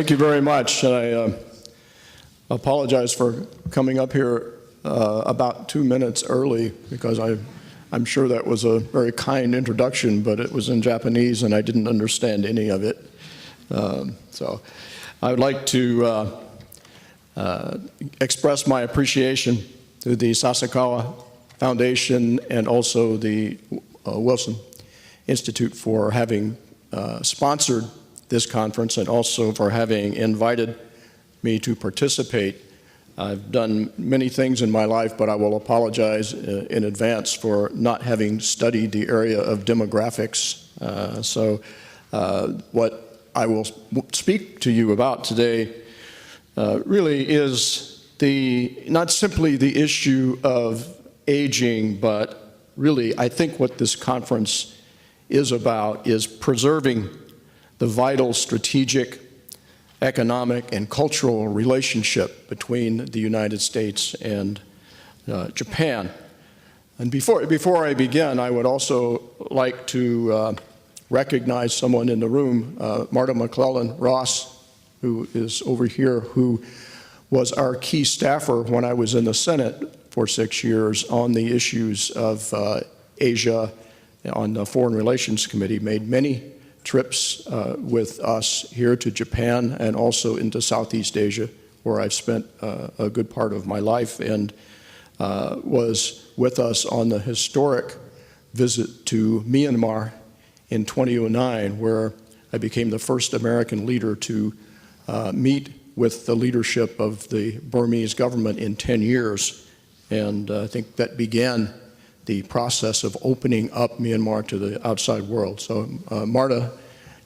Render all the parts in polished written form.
Thank you very much. I apologize for coming up here about 2 minutes early because I'm sure that was a very kind introduction, but it was in Japanese and I didn't understand any of it. So I would like to express my appreciation to the Sasakawa Foundation and also the Wilson Institute for having sponsored this conference and also for having invited me to participate. I've done many things in my life, but I will apologize in advance for not having studied the area of demographics. What I will speak to you about today really is not simply the issue of aging, but really I think what this conference is about is preserving the vital strategic, economic, and cultural relationship between the United States and Japan. And before I begin, I would also like to recognize someone in the room, Marta McClellan Ross, who is over here, who was our key staffer when I was in the Senate for 6 years on the issues of Asia on the Foreign Relations Committee, made many trips with us here to Japan and also into Southeast Asia, where I've spent a good part of my life, and was with us on the historic visit to Myanmar in 2009, where I became the first American leader to meet with the leadership of the Burmese government in 10 years. And I think that began the process of opening up Myanmar to the outside world. So Marta,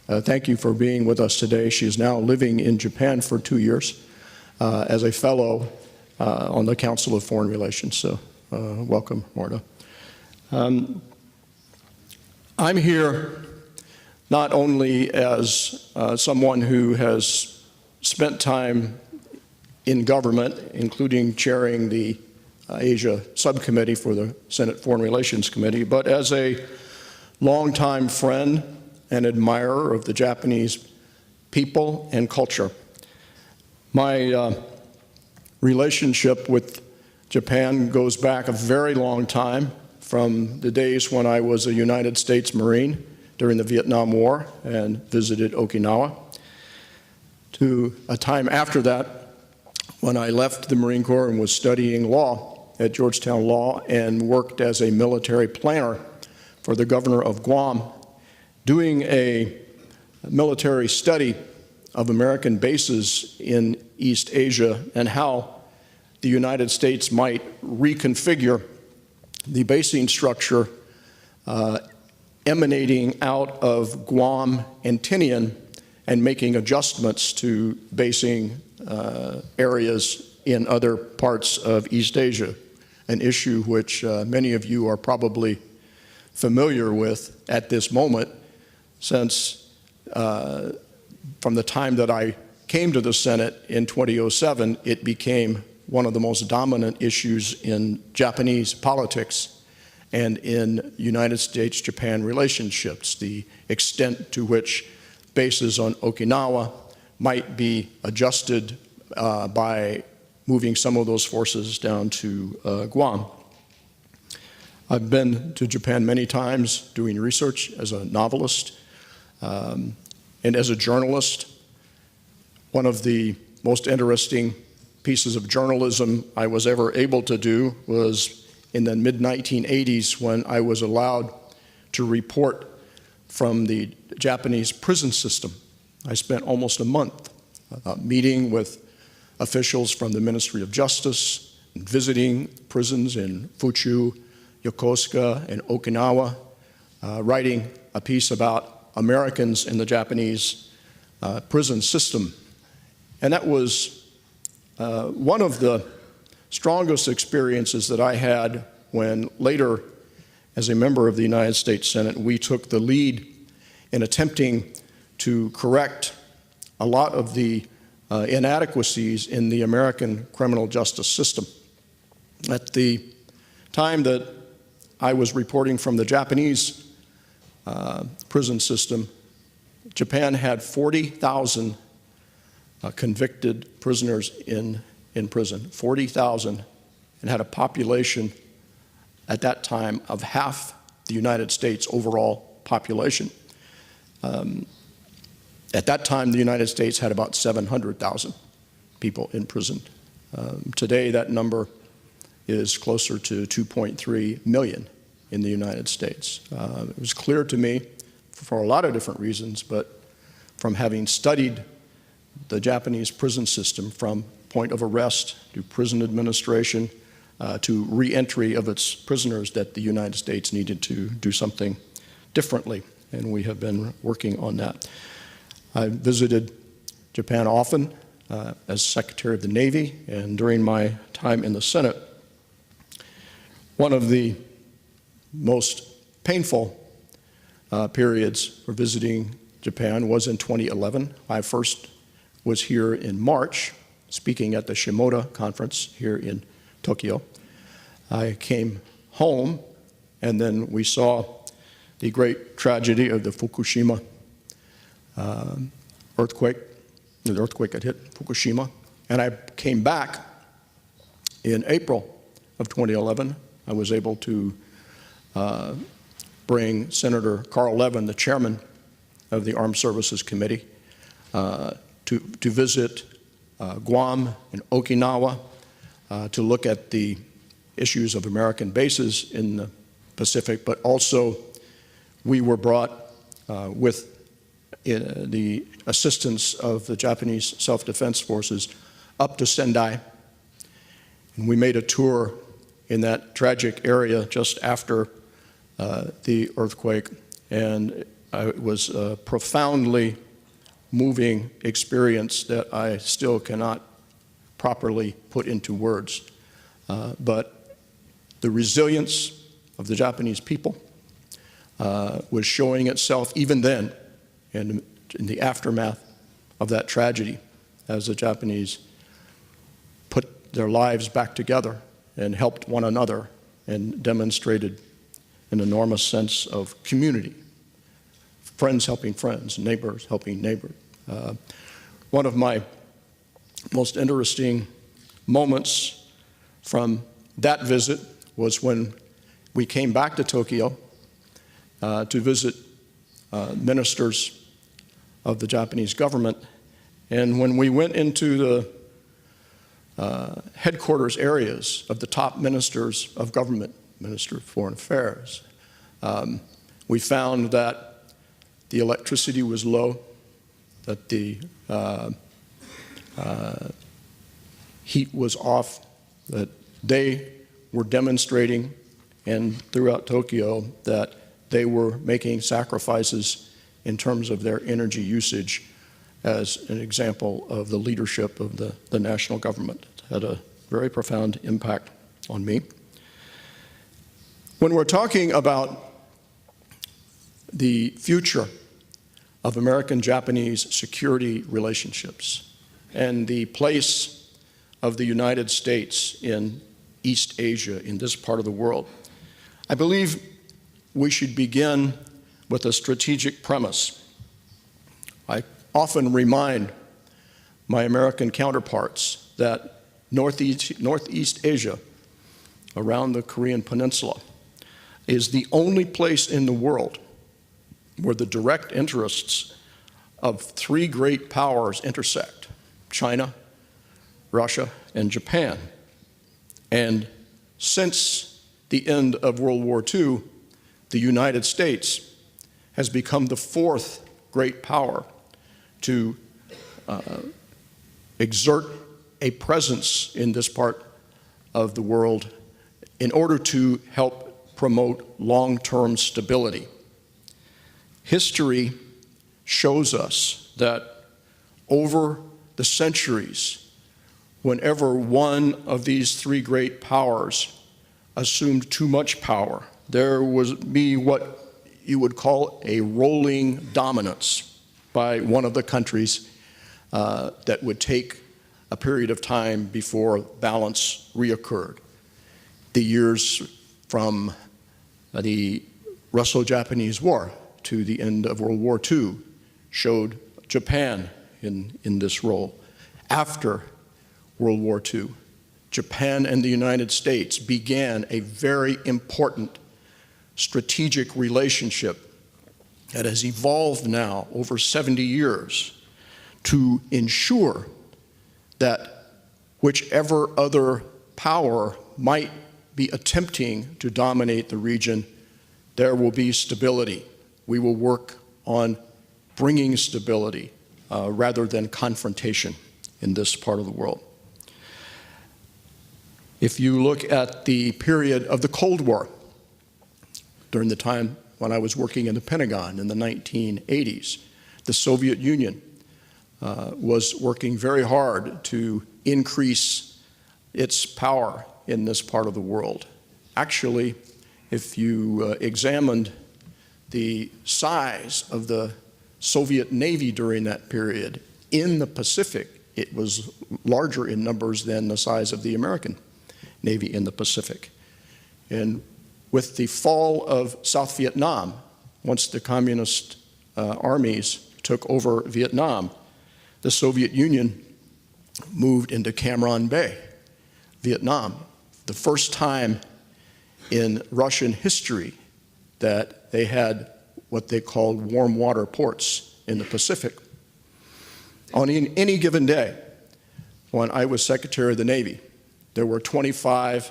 thank you for being with us today. She is now living in Japan for 2 years as a fellow on the Council of Foreign Relations. So welcome, Marta. I'm here not only as someone who has spent time in government, including chairing the Asia Subcommittee for the Senate Foreign Relations Committee, but as a longtime friend and admirer of the Japanese people and culture. My relationship with Japan goes back a very long time, from the days when I was a United States Marine during the Vietnam War and visited Okinawa, to a time after that when I left the Marine Corps and was studying law at Georgetown Law and worked as a military planner for the governor of Guam, doing a military study of American bases in East Asia and how the United States might reconfigure the basing structure emanating out of Guam and Tinian and making adjustments to basing areas in other parts of East Asia, an issue which many of you are probably familiar with at this moment, since from the time that I came to the Senate in 2007, it became one of the most dominant issues in Japanese politics and in United States-Japan relationships, the extent to which bases on Okinawa might be adjusted by moving some of those forces down to Guam. I've been to Japan many times doing research as a novelist and as a journalist. One of the most interesting pieces of journalism I was ever able to do was in the mid-1980s when I was allowed to report from the Japanese prison system. I spent almost a month meeting with officials from the Ministry of Justice, and visiting prisons in Fuchu, Yokosuka, and Okinawa, writing a piece about Americans in the Japanese prison system. And that was one of the strongest experiences that I had when later, as a member of the United States Senate, we took the lead in attempting to correct a lot of the inadequacies in the American criminal justice system. At the time that I was reporting from the Japanese prison system, Japan had 40,000 convicted prisoners in prison, 40,000, and had a population at that time of half the United States overall population. At that time, the United States had about 700,000 people in prison. Today, that number is closer to 2.3 million in the United States. It was clear to me, for a lot of different reasons, but from having studied the Japanese prison system from point of arrest to prison administration to re-entry of its prisoners, that the United States needed to do something differently, and we have been working on that. I visited Japan often as Secretary of the Navy, and during my time in the Senate, one of the most painful periods for visiting Japan was in 2011. I first was here in March, speaking at the Shimoda conference here in Tokyo. I came home, and then we saw the great tragedy of the Fukushima earthquake. The earthquake had hit Fukushima, and I came back in April of 2011. I was able to bring Senator Carl Levin, the chairman of the Armed Services Committee, to visit Guam and Okinawa to look at the issues of American bases in the Pacific, but also we were brought with the assistance of the Japanese self-defense forces up to Sendai, and we made a tour in that tragic area just after the earthquake, and it was a profoundly moving experience that I still cannot properly put into words. But the resilience of the Japanese people was showing itself even then in the aftermath of that tragedy, as the Japanese put their lives back together and helped one another and demonstrated an enormous sense of community. Friends helping friends, neighbors helping neighbors. One of my most interesting moments from that visit was when we came back to Tokyo to visit ministers of the Japanese government, and when we went into the headquarters areas of the top ministers of government, Minister of Foreign Affairs, we found that the electricity was low, that the heat was off, that they were demonstrating, and throughout Tokyo, that they were making sacrifices in terms of their energy usage as an example of the leadership of the national government. It had a very profound impact on me. When we're talking about the future of American-Japanese security relationships and the place of the United States in East Asia, in this part of the world, I believe we should begin with a strategic premise. I often remind my American counterparts that Northeast Asia, around the Korean Peninsula, is the only place in the world where the direct interests of three great powers intersect: China, Russia, and Japan. And since the end of World War II, the United States has become the fourth great power to exert a presence in this part of the world in order to help promote long-term stability. History shows us that over the centuries, whenever one of these three great powers assumed too much power, there would be what you would call a rolling dominance by one of the countries that would take a period of time before balance reoccurred. The years from the Russo-Japanese War to the end of World War II showed Japan in this role. After World War II, Japan and the United States began a very important strategic relationship that has evolved now over 70 years to ensure that whichever other power might be attempting to dominate the region, there will be stability. We will work on bringing stability rather than confrontation in this part of the world. If you look at the period of the Cold War, during the time when I was working in the Pentagon in the 1980s, the Soviet Union was working very hard to increase its power in this part of the world. Actually, if you examined the size of the Soviet Navy during that period in the Pacific, it was larger in numbers than the size of the American Navy in the Pacific. And with the fall of South Vietnam, once the communist armies took over Vietnam, the Soviet Union moved into Cam Ranh Bay, Vietnam, the first time in Russian history that they had what they called warm water ports in the Pacific. On any given day, when I was Secretary of the Navy, there were 25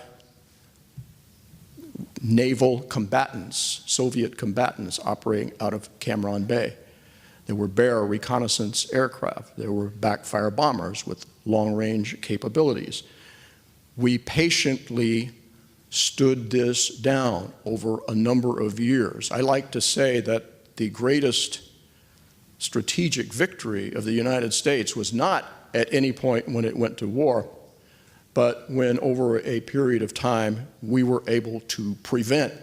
naval combatants, Soviet combatants, operating out of Cam Ranh Bay. There were Bear reconnaissance aircraft. There were backfire bombers with long-range capabilities. We patiently stood this down over a number of years. I like to say that the greatest strategic victory of the United States was not at any point when it went to war, but when over a period of time we were able to prevent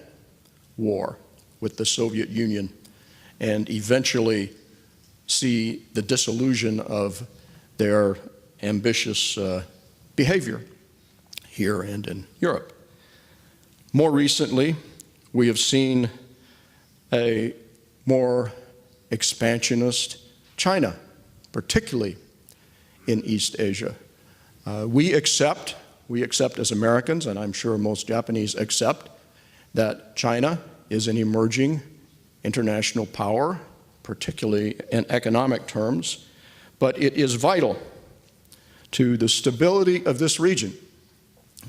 war with the Soviet Union and eventually see the dissolution of their ambitious behavior here and in Europe. More recently, we have seen a more expansionist China, particularly in East Asia. We accept as Americans, and I'm sure most Japanese accept, that China is an emerging international power, particularly in economic terms, but it is vital to the stability of this region.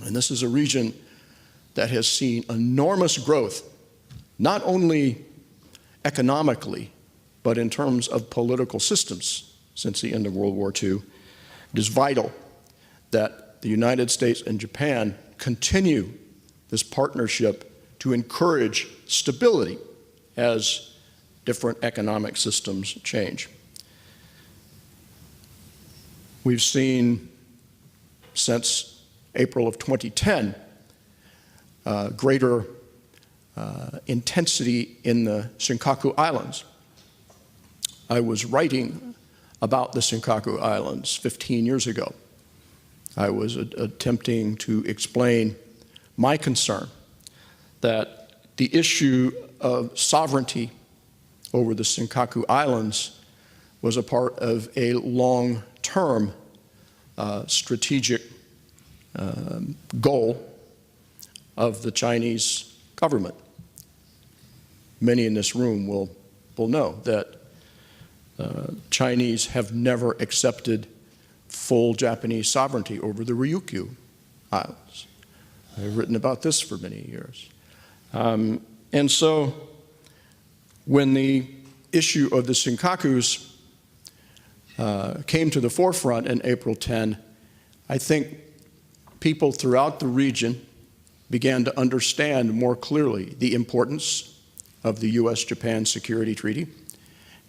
And this is a region that has seen enormous growth, not only economically, but in terms of political systems since the end of World War II. It is vital that the United States and Japan continue this partnership to encourage stability as different economic systems change. We've seen since April of 2010 greater intensity in the Senkaku Islands. I was writing about the Senkaku Islands 15 years ago. I was attempting to explain my concern that the issue of sovereignty over the Senkaku Islands was a part of a long-term strategic goal of the Chinese government. Many in this room will know that Chinese have never accepted full Japanese sovereignty over the Ryukyu Islands. I've written about this for many years. And so when the issue of the Senkakus came to the forefront in April 10, I think people throughout the region began to understand more clearly the importance of the U.S.-Japan Security Treaty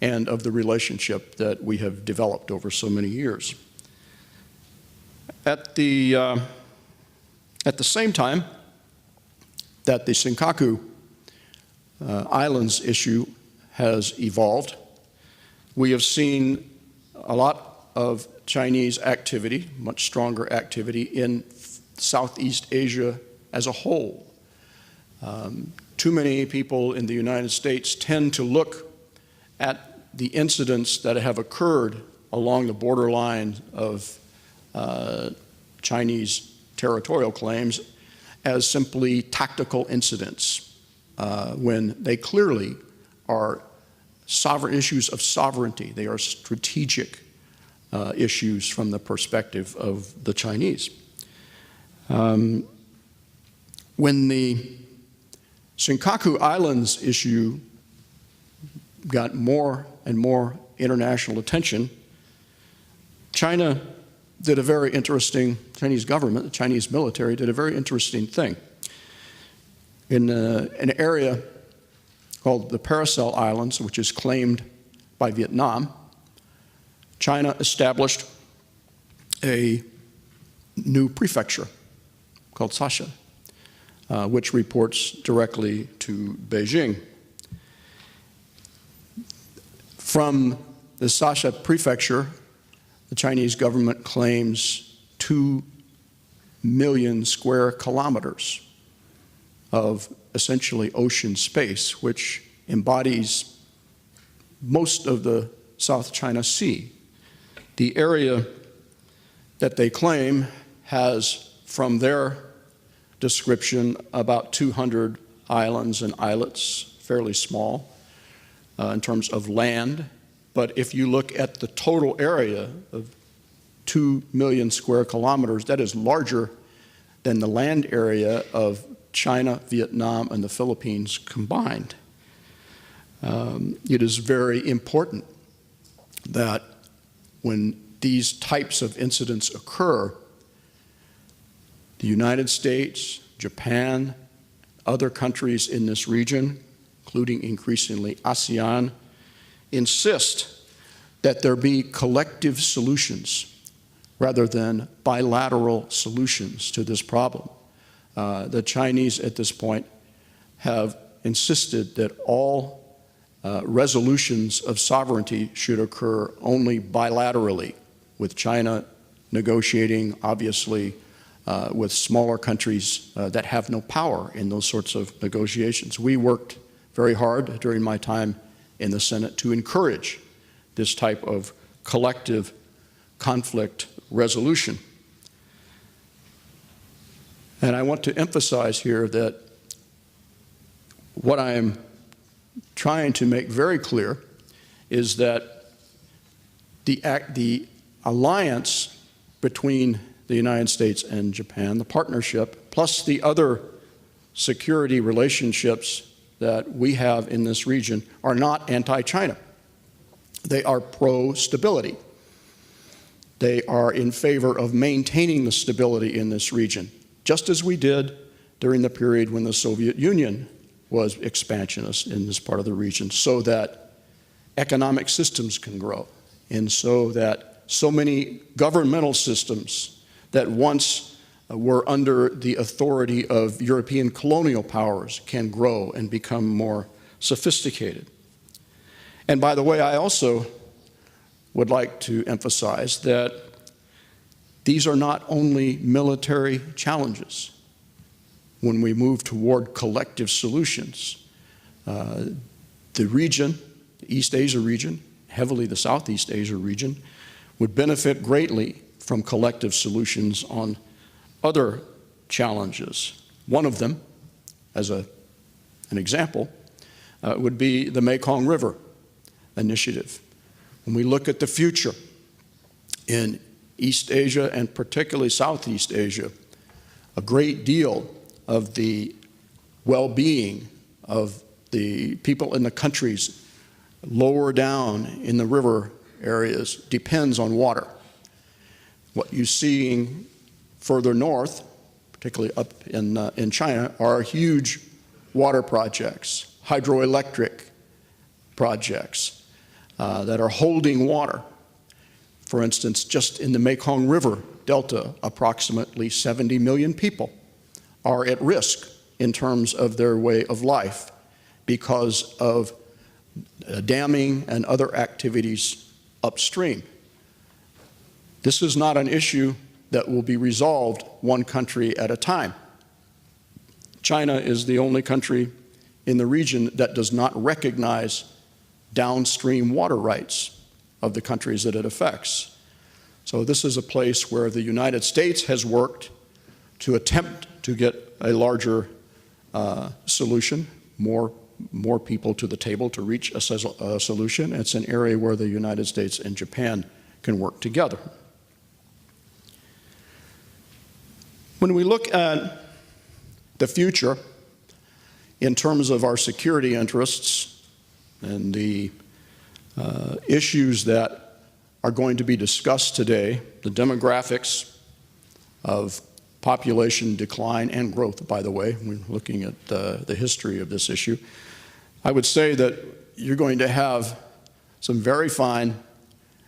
and of the relationship that we have developed over so many years. At the same time that the Senkaku Islands issue has evolved, we have seen a lot of Chinese activity, much stronger activity in Southeast Asia as a whole. Too many people in the United States tend to look at the incidents that have occurred along the borderline of Chinese territorial claims as simply tactical incidents when they clearly are issues of sovereignty. They are strategic issues from the perspective of the Chinese. When the Senkaku Islands issue got more and more international attention, China did a very interesting, Chinese government, the Chinese military did a very interesting thing. In an area called the Paracel Islands, which is claimed by Vietnam, China established a new prefecture called Sasha, which reports directly to Beijing. From the Sasha prefecture, the Chinese government claims 2 million square kilometers of essentially ocean space, which embodies most of the South China Sea. The area that they claim has, from their description, about 200 islands and islets, fairly small in terms of land. But if you look at the total area of 2 million square kilometers, that is larger than the land area of China, Vietnam, and the Philippines combined. It is very important that when these types of incidents occur, the United States, Japan, other countries in this region, including increasingly ASEAN, insist that there be collective solutions rather than bilateral solutions to this problem. The Chinese at this point have insisted that all resolutions of sovereignty should occur only bilaterally, with China negotiating, obviously, with smaller countries that have no power in those sorts of negotiations. We worked very hard during my time in the Senate to encourage this type of collective conflict resolution. And I want to emphasize here that what I am trying to make very clear is that the alliance between the United States and Japan, the partnership, plus the other security relationships that we have in this region are not anti-China. They are pro-stability. They are in favor of maintaining the stability in this region, just as we did during the period when the Soviet Union was expansionist in this part of the region, so that economic systems can grow, and so that so many governmental systems that once were under the authority of European colonial powers can grow and become more sophisticated. And by the way, I also would like to emphasize that these are not only military challenges. When we move toward collective solutions, the region, the East Asia region, heavily the Southeast Asia region, would benefit greatly from collective solutions on other challenges. One of them, as an example, would be the Mekong River Initiative. When we look at the future in East Asia and particularly Southeast Asia, a great deal of the well-being of the people in the countries lower down in the river areas depends on water. What you're seeing further north, particularly up in China, are huge water projects, hydroelectric projects that are holding water. For instance, just in the Mekong River Delta, approximately 70 million people are at risk in terms of their way of life because of damming and other activities upstream. This is not an issue that will be resolved one country at a time. China is the only country in the region that does not recognize downstream water rights of the countries that it affects. So this is a place where the United States has worked to attempt to get a larger solution, more people to the table to reach a solution. It's an area where the United States and Japan can work together. When we look at the future in terms of our security interests and the issues that are going to be discussed today, the demographics of population decline and growth, by the way, we're looking at the history of this issue, I would say that you're going to have some very fine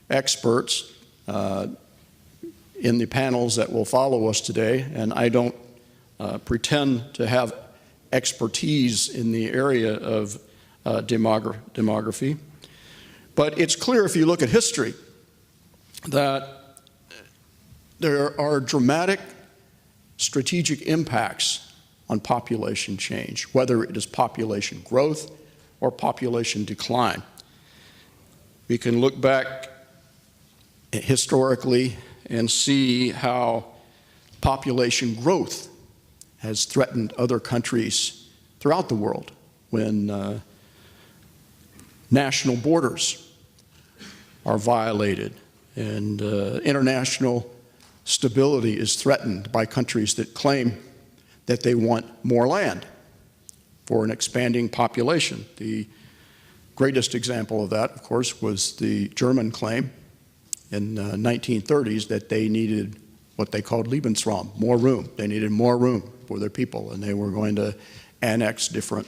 experts in the panels that will follow us today, and I don't pretend to have expertise in the area of demography, but it's clear if you look at history that there are dramatic strategic impacts on population change, whether it is population growth or population decline. We can look back historically and see how population growth has threatened other countries throughout the world when national borders are violated and international stability is threatened by countries that claim that they want more land for an expanding population. The greatest example of that, of course, was the German claim in the 1930s that they needed what they called Lebensraum, more room. They needed more room for their people, and they were going to annex different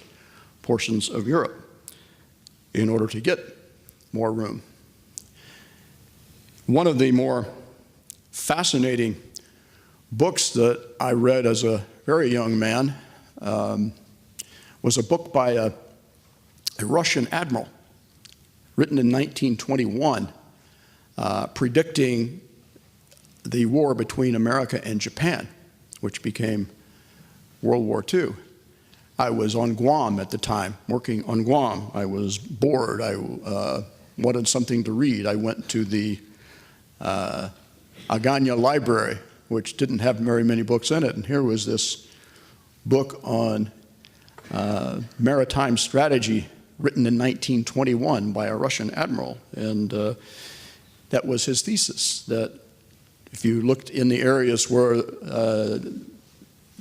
portions of Europe in order to get more room. One of the more fascinating books that I read as a very young man was a book by a Russian admiral written in 1921 predicting the war between America and Japan, which became World War II. I was on Guam at the time, working on Guam. I was bored. I wanted something to read. I went to the Agana Library, which didn't have very many books in it, and here was this book on maritime strategy written in 1921 by a Russian admiral, and that was his thesis, that if you looked in the areas where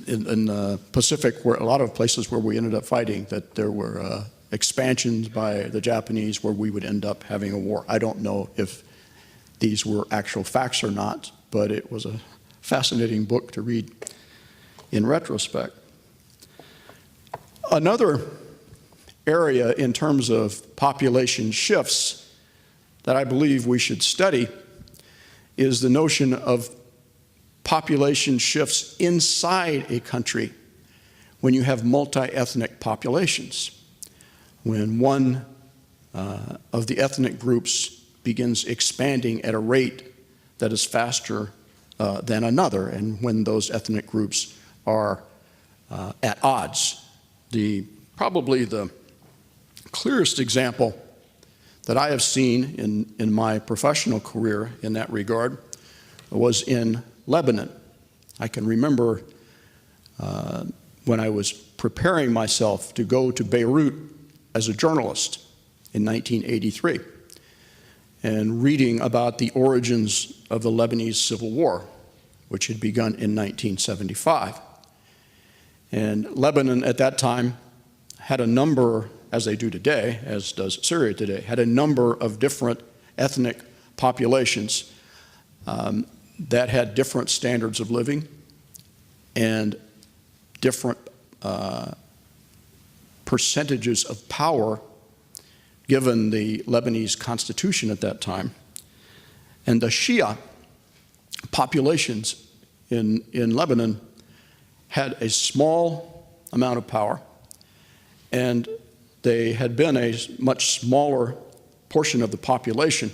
in the Pacific, where a lot of places where we ended up fighting, that there were expansions by the Japanese where we would end up having a war. I don't know if these were actual facts or not, but it was a fascinating book to read in retrospect. Another area in terms of population shifts that I believe we should study is the notion of population shifts inside a country when you have multi-ethnic populations. When one of the ethnic groups begins expanding at a rate that is faster than another, and when those ethnic groups are at odds. Probably the clearest example that I have seen in my professional career in that regard was in Lebanon. I can remember when I was preparing myself to go to Beirut as a journalist in 1983 and reading about the origins of the Lebanese Civil War, which had begun in 1975. And Lebanon at that time had a number, as they do today, as does Syria today, had a number of different ethnic populations that had different standards of living and different percentages of power given the Lebanese constitution at that time. And the Shia populations in Lebanon had a small amount of power, and they had been a much smaller portion of the population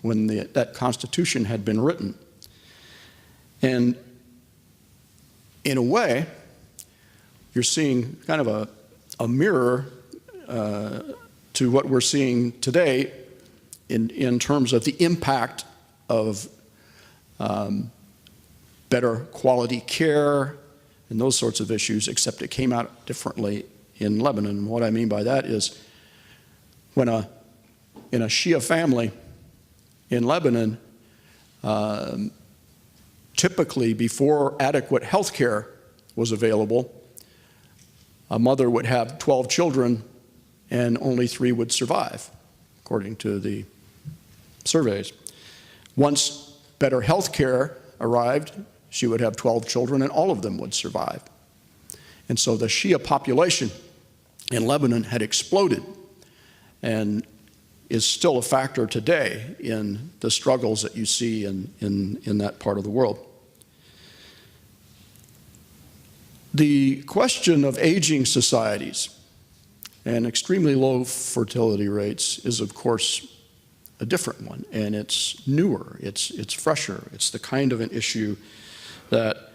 when that constitution had been written. And in a way, you're seeing kind of a mirror to what we're seeing today in terms of the impact of better quality care, and those sorts of issues, except it came out differently in Lebanon. And what I mean by that is when in a Shia family in Lebanon, typically before adequate health care was available, a mother would have 12 children and only 3 would survive, according to the surveys. Once better health care arrived, she would have 12 children and all of them would survive. And so the Shia population in Lebanon had exploded and is still a factor today in the struggles that you see in that part of the world. The question of aging societies and extremely low fertility rates is, of course, a different one, and it's newer, it's fresher, it's the kind of an issue that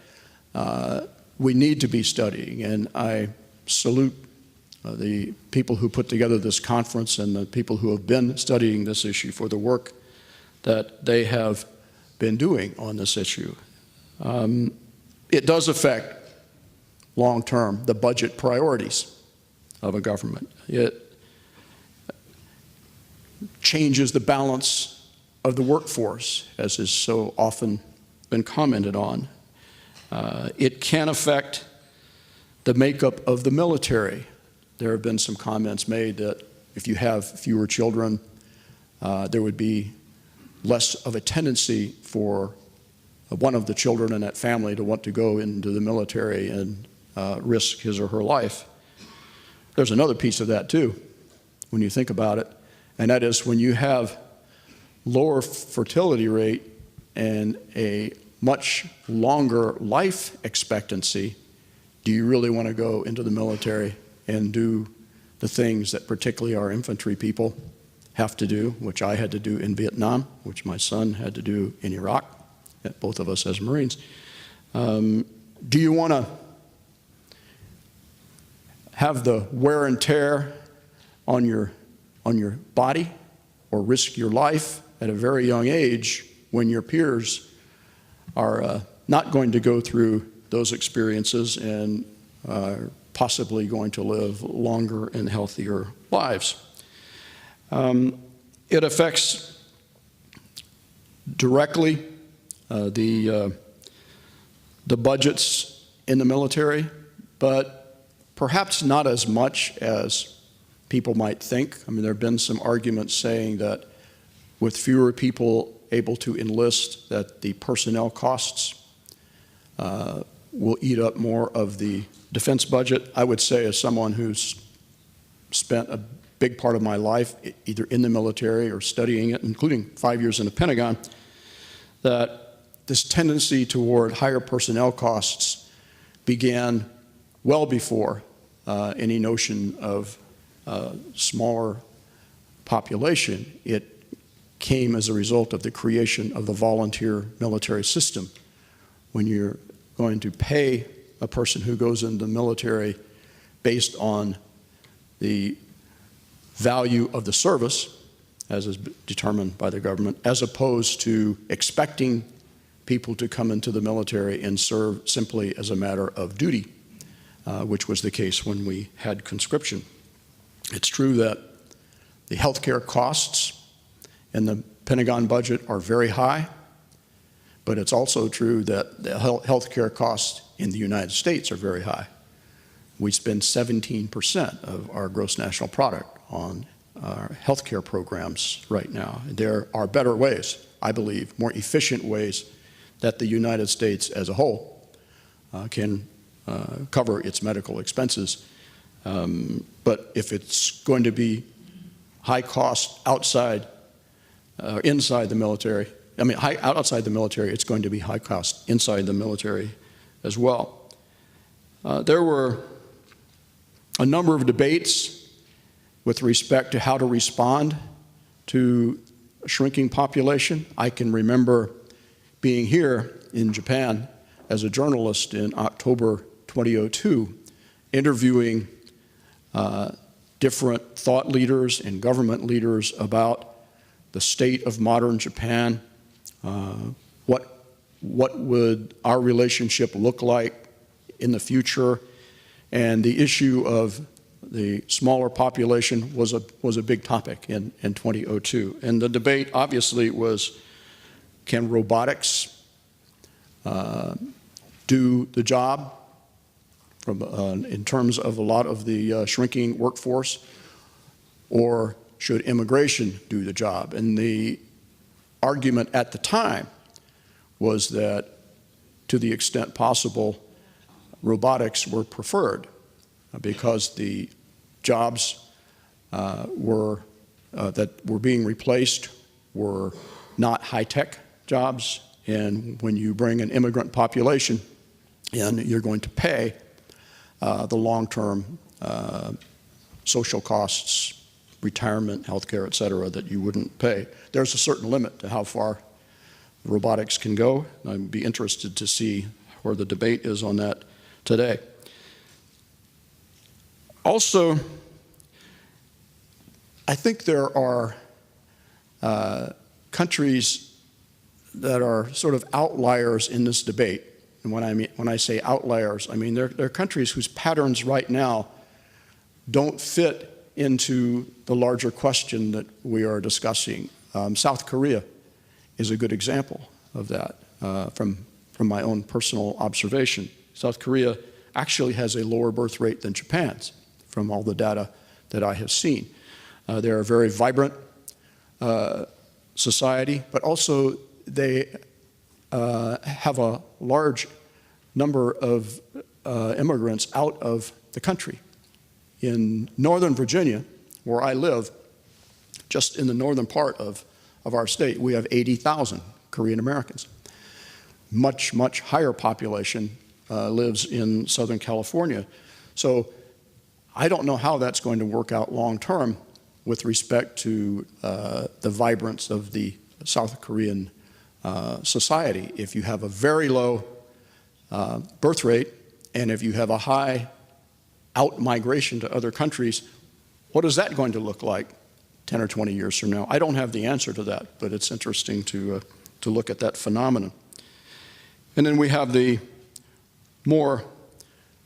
we need to be studying. And I salute the people who put together this conference and the people who have been studying this issue for the work that they have been doing on this issue. It does affect long-term the budget priorities of a government. It changes the balance of the workforce, as is so often been commented on. It can affect the makeup of the military. There have been some comments made that if you have fewer children, there would be less of a tendency for one of the children in that family to want to go into the military and risk his or her life. There's another piece of that too, when you think about it, and that is when you have lower fertility rate and a much longer life expectancy, do you really want to go into the military and do the things that particularly our infantry people have to do, which I had to do in Vietnam, which my son had to do in Iraq, both of us as Marines? Do you want to have the wear and tear on your body or risk your life at a very young age when your peers are not going to go through those experiences and are possibly going to live longer and healthier lives? It affects directly the budgets in the military, but perhaps not as much as people might think. I mean, there have been some arguments saying that with fewer people able to enlist, that the personnel costs will eat up more of the defense budget. I would say, as someone who's spent a big part of my life either in the military or studying it, including 5 years in the Pentagon, that this tendency toward higher personnel costs began well before any notion of smaller population. It came as a result of the creation of the volunteer military system. When you're going to pay a person who goes into the military based on the value of the service, as is determined by the government, as opposed to expecting people to come into the military and serve simply as a matter of duty, which was the case when we had conscription. It's true that the healthcare costs in the Pentagon budget are very high, but it's also true that the healthcare costs in the United States are very high. We spend 17% of our gross national product on our healthcare programs right now. There are better ways, I believe, more efficient ways that the United States as a whole can cover its medical expenses. But if it's going to be high cost outside, inside the military, outside the military, it's going to be high cost inside the military as well. There were a number of debates with respect to how to respond to a shrinking population. I can remember being here in Japan as a journalist in October 2002, interviewing different thought leaders and government leaders about the state of modern Japan, what what would our relationship look like in the future, and the issue of the smaller population was a big topic in 2002. And the debate obviously was, can robotics do the job in terms of a lot of the shrinking workforce, or should immigration do the job? And the argument at the time was that, to the extent possible, robotics were preferred because the jobs that were being replaced were not high-tech jobs, and when you bring an immigrant population in, you're going to pay the long-term social costs, retirement, healthcare, et cetera, that you wouldn't pay. There's a certain limit to how far robotics can go. I'd be interested to see where the debate is on that today. Also, I think there are countries that are sort of outliers in this debate. And when I say outliers, I mean there are countries whose patterns right now don't fit into the larger question that we are discussing. South Korea is a good example of that from my own personal observation. South Korea actually has a lower birth rate than Japan's from all the data that I have seen. They're a very vibrant society, but also they have a large number of immigrants out of the country. In Northern Virginia, where I live, just in the northern part of our state, we have 80,000 Korean Americans. Much, much higher population lives in Southern California. So I don't know how that's going to work out long term with respect to the vibrance of the South Korean society. If you have a very low birth rate, and if you have a high out-migration to other countries, what is that going to look like 10 or 20 years from now? I don't have the answer to that, but it's interesting to look at that phenomenon. And then we have the more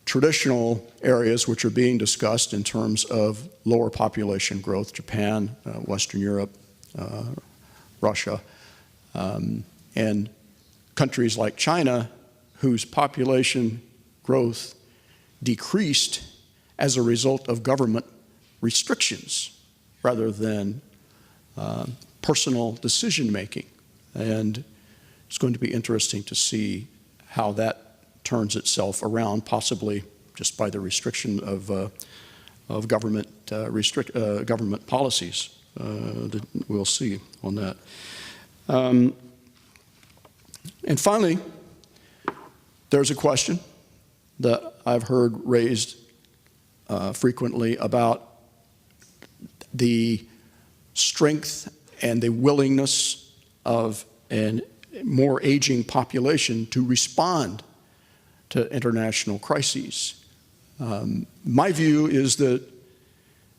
traditional areas which are being discussed in terms of lower population growth: Japan, Western Europe, Russia, and countries like China, whose population growth decreased as a result of government restrictions rather than personal decision-making. And it's going to be interesting to see how that turns itself around, possibly just by the restriction of government government policies that we'll see on that. And finally, there's a question that I've heard raised frequently about the strength and the willingness of a more aging population to respond to international crises. My view is that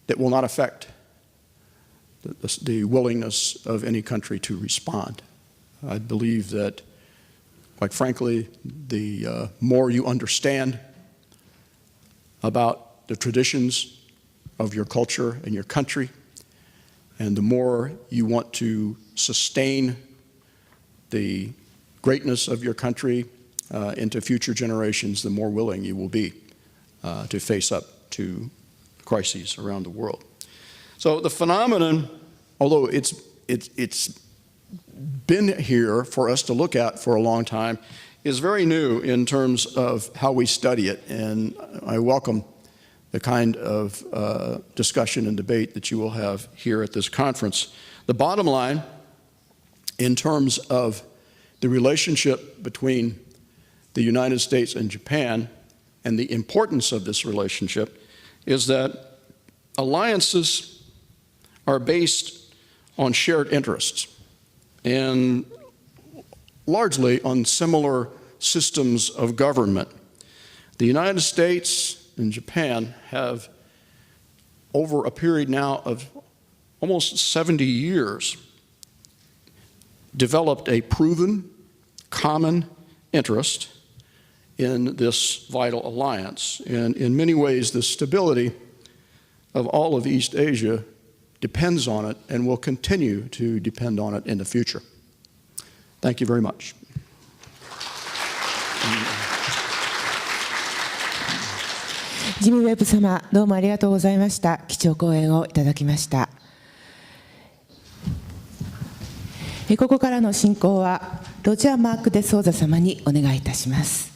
that will not affect the willingness of any country to respond. I believe that, quite frankly, the more you understand about the traditions of your culture and your country, and the more you want to sustain the greatness of your country into future generations, the more willing you will be to face up to crises around the world. So the phenomenon, although it's been here for us to look at for a long time, is very new in terms of how we study it, and I welcome the kind of discussion and debate that you will have here at this conference. The bottom line, in terms of the relationship between the United States and Japan and the importance of this relationship, is that alliances are based on shared interests and largely on similar systems of government. The United States and Japan have, over a period now of almost 70 years, developed a proven, common, interest in this vital alliance. And in many ways, the stability of all of East Asia depends on it and will continue to depend on it in the future. Thank you very much. ジミー・ウェブ様、どうもありがとうございました。基調講演をいただきました。ここからの進行はロジャー・マーク・デ・ソーザ様にお願いいたします。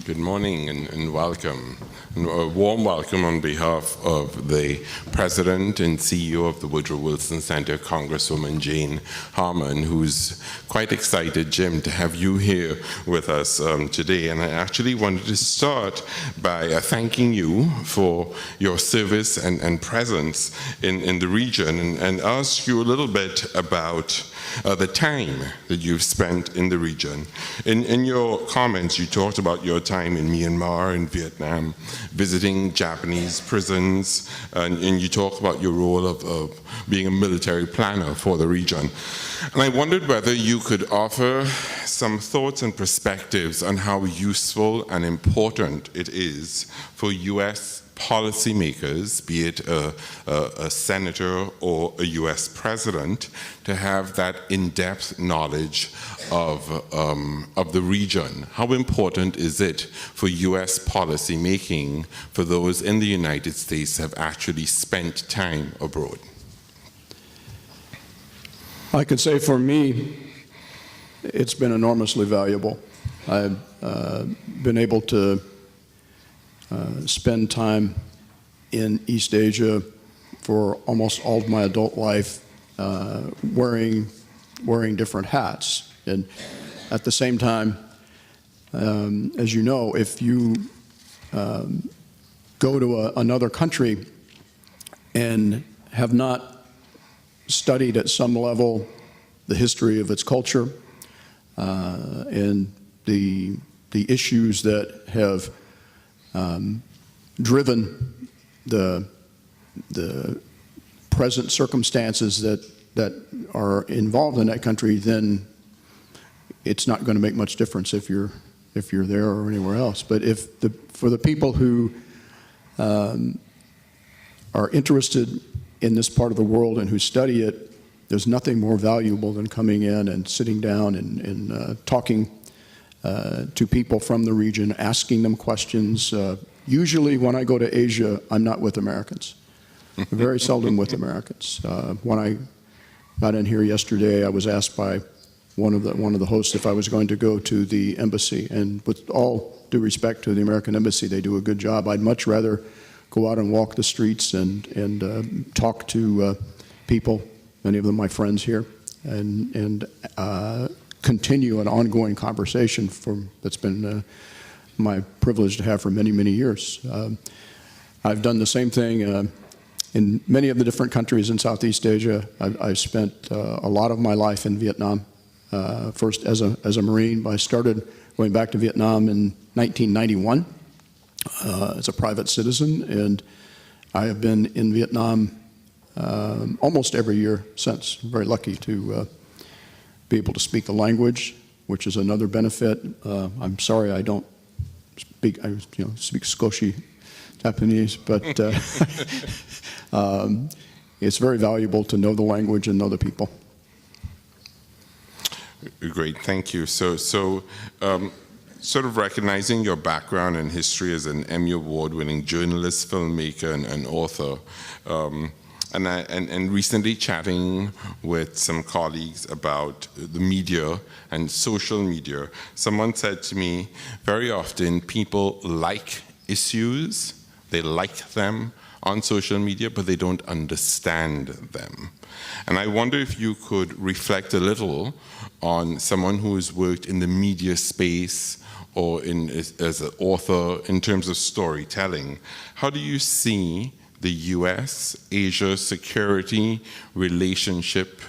Good morning and welcome. And a warm welcome on behalf of the President and CEO of the Woodrow Wilson Center, Congresswoman Jane Harman, who's quite excited, Jim, to have you here with us today. And I actually wanted to start by thanking you for your service and presence in the region and ask you a little bit about the time that you've spent in the region. In your comments, you talked about your time in Myanmar and Vietnam, visiting Japanese prisons, and you talked about your role of being a military planner for the region. And I wondered whether you could offer some thoughts and perspectives on how useful and important it is for U.S. policymakers, be it a senator or a U.S. president, to have that in-depth knowledge of the region. How important is it for U.S. policy making for those in the United States who have actually spent time abroad? I could say for me, it's been enormously valuable. I've been able to spend time in East Asia for almost all of my adult life, wearing different hats. And at the same time, as you know, if you go to another country and have not studied at some level the history of its culture and the issues that have driven the present circumstances that are involved in that country, then it's not going to make much difference if you're there or anywhere else. But for the people who are interested in this part of the world and who study it, there's nothing more valuable than coming in and sitting down and talking to people from the region, asking them questions. Usually when I go to Asia, I'm not with Americans. Very seldom with Americans. When I got in here yesterday, I was asked by one of the hosts if I was going to go to the embassy. And with all due respect to the American embassy, they do a good job. I'd much rather go out and walk the streets and talk to people, many of them my friends here, and continue an ongoing conversation that's been my privilege to have for many, many years. I've done the same thing in many of the different countries in Southeast Asia. I've spent a lot of my life in Vietnam, first as a Marine. I started going back to Vietnam in 1991 as a private citizen, and I have been in Vietnam almost every year since. I'm very lucky to be able to speak the language, which is another benefit. I'm sorry I don't speak Skoshi Japanese, but it's very valuable to know the language and know the people. Great, thank you. So sort of recognizing your background and history as an Emmy Award-winning journalist, filmmaker, and author, and recently chatting with some colleagues about the media and social media, someone said to me, very often people like issues, they like them on social media, but they don't understand them. And I wonder if you could reflect a little on someone who has worked in the media space or as an author in terms of storytelling. How do you see the U.S.-Asia security relationship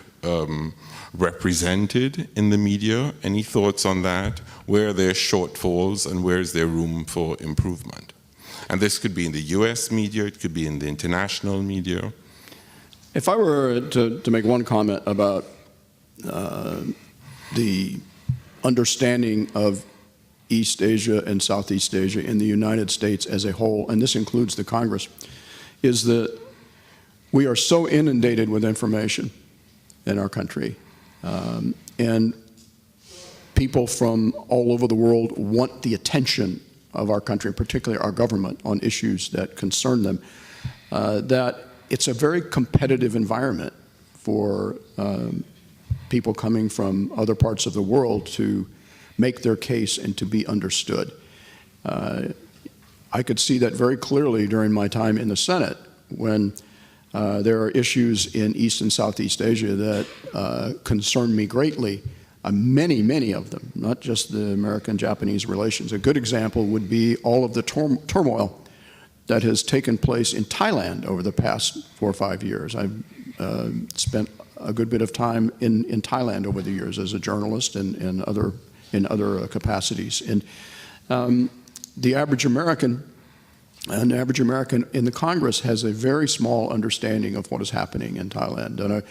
represented in the media? Any thoughts on that? Where are there shortfalls and where is there room for improvement? And this could be in the U.S. media, it could be in the international media. If I were to make one comment about the understanding of East Asia and Southeast Asia in the United States as a whole, and this includes the Congress, is that we are so inundated with information in our country. And people from all over the world want the attention of our country, particularly our government, on issues that concern them, that it's a very competitive environment for people coming from other parts of the world to make their case and to be understood. I could see that very clearly during my time in the Senate when there are issues in East and Southeast Asia that concern me greatly, many of them, not just the American-Japanese relations. A good example would be all of the turmoil that has taken place in Thailand over the past 4 or 5 years. I've spent a good bit of time in Thailand over the years as a journalist and in other capacities. And the average American in the Congress has a very small understanding of what is happening in Thailand. And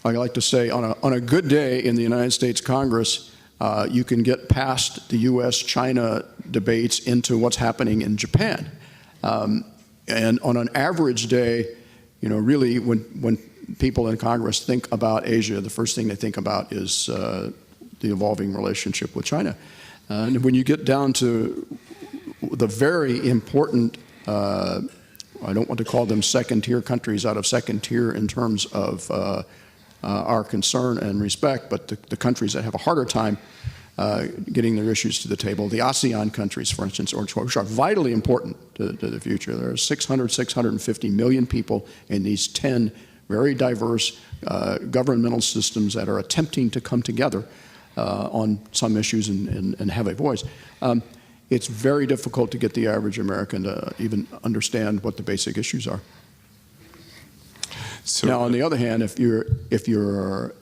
I like to say, on a good day in the United States Congress, you can get past the U.S.-China debates into what's happening in Japan. And on an average day, you know, really when people in Congress think about Asia, the first thing they think about is the evolving relationship with China. And when you get down to the very important, I don't want to call them second-tier countries out of second tier in terms of our concern and respect, but the countries that have a harder time getting their issues to the table, the ASEAN countries, for instance, which are vitally important to the future. There are 650 million people in these 10 very diverse governmental systems that are attempting to come together on some issues and have a voice. It's very difficult to get the average American to even understand what the basic issues are. So, now, on the other hand, if you're